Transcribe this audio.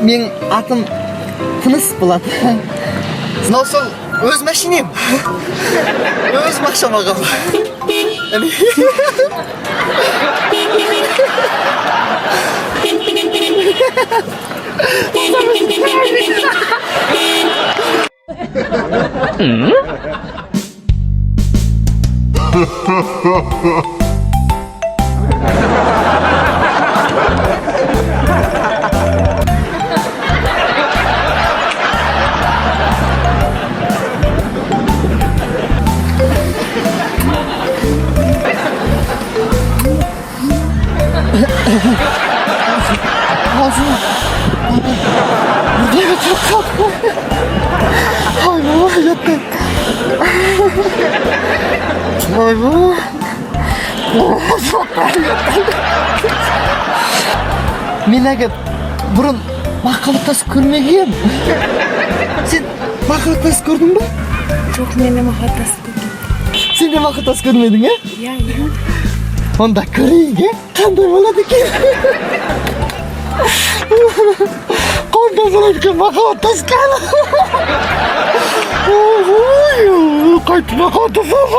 Мен атым Тыныс болады. Мынау сол өз машинем. Өз ақшама қалды. Burada çok kalktı. Ay baba yattı. Ay baba. Мен әгіп бұрын мақалаттасып көрмегем. Сен мақалаттасып көрдің бе? Жоқ, мен де мақалаттасып көрдім. Сен де мақалаттасып көрмедің, е? Иә. Онда көрейік, е? Қандай болады екен? Қандай болады екен мақалаттасқан? Ой, қайтып мақалаттасам.